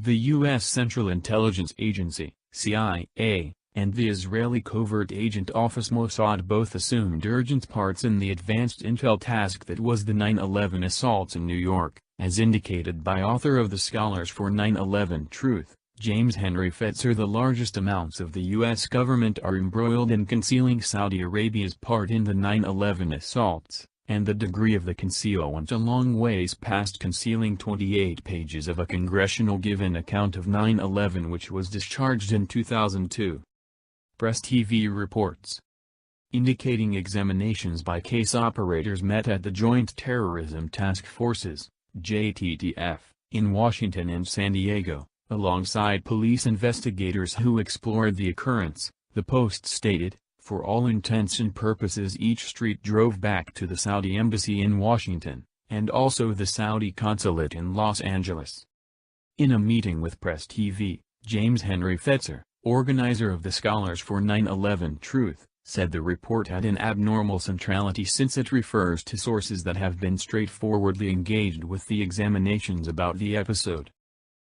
The U.S. Central Intelligence Agency, CIA, and the Israeli covert agent office Mossad both assumed urgent parts in the advanced intel task that was the 9/11 assaults in New York, as indicated by author of the Scholars for 9/11 Truth, James Henry Fetzer. The largest amounts of the U.S. government are embroiled in concealing Saudi Arabia's part in the 9/11 assaults, and the degree of the conceal went a long ways past concealing 28 pages of a congressional given account of 9/11 which was discharged in 2002. Press TV reports indicating examinations by case operators met at the Joint Terrorism Task Forces, JTTF, in Washington and San Diego, alongside police investigators who explored the occurrence, the Post stated. For all intents and purposes each street drove back to the Saudi embassy in Washington, and also the Saudi consulate in Los Angeles. In a meeting with Press TV, James Henry Fetzer, organizer of the Scholars for 9/11 Truth, said the report had an abnormal centrality since it refers to sources that have been straightforwardly engaged with the examinations about the episode.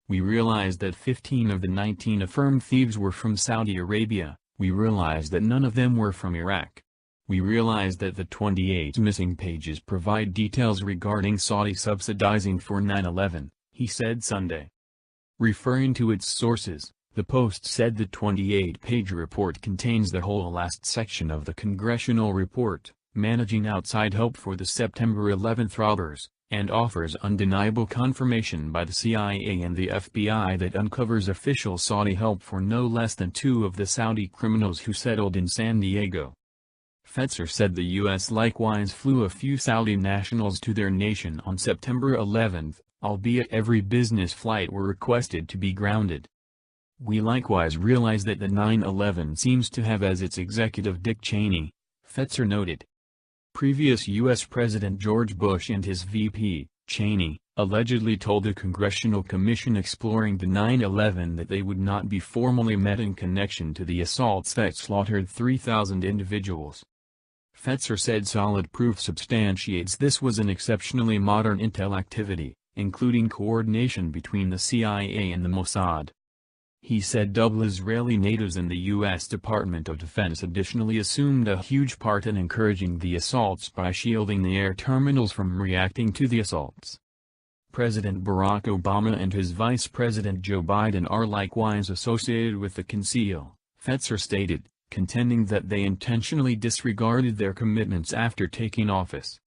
We realized that 15 of the 19 affirmed thieves were from Saudi Arabia. We realized that none of them were from Iraq. We realized that the 28 missing pages provide details regarding Saudi subsidizing for 9/11, he said Sunday. Referring to its sources, the Post said the 28-page report contains the whole last section of the congressional report, Managing Outside Help for the September 11 Robbers, and offers undeniable confirmation by the CIA and the FBI that uncovers official Saudi help for no less than 2 of the Saudi criminals who settled in San Diego. Fetzer said the U.S. likewise flew a few Saudi nationals to their nation on September 11, albeit every business flight were requested to be grounded. We likewise realize that the 9/11 seems to have as its executive Dick Cheney, Fetzer noted. Previous U.S. President George Bush and his VP, Cheney, allegedly told a congressional commission exploring the 9/11 that they would not be formally met in connection to the assaults that slaughtered 3,000 individuals. Fetzer said solid proof substantiates this was an exceptionally modern intel activity, including coordination between the CIA and the Mossad. He said double Israeli natives in the U.S. Department of Defense additionally assumed a huge part in encouraging the assaults by shielding the air terminals from reacting to the assaults. President Barack Obama and his Vice President Joe Biden are likewise associated with the conceal, Fetzer stated, contending that they intentionally disregarded their commitments after taking office.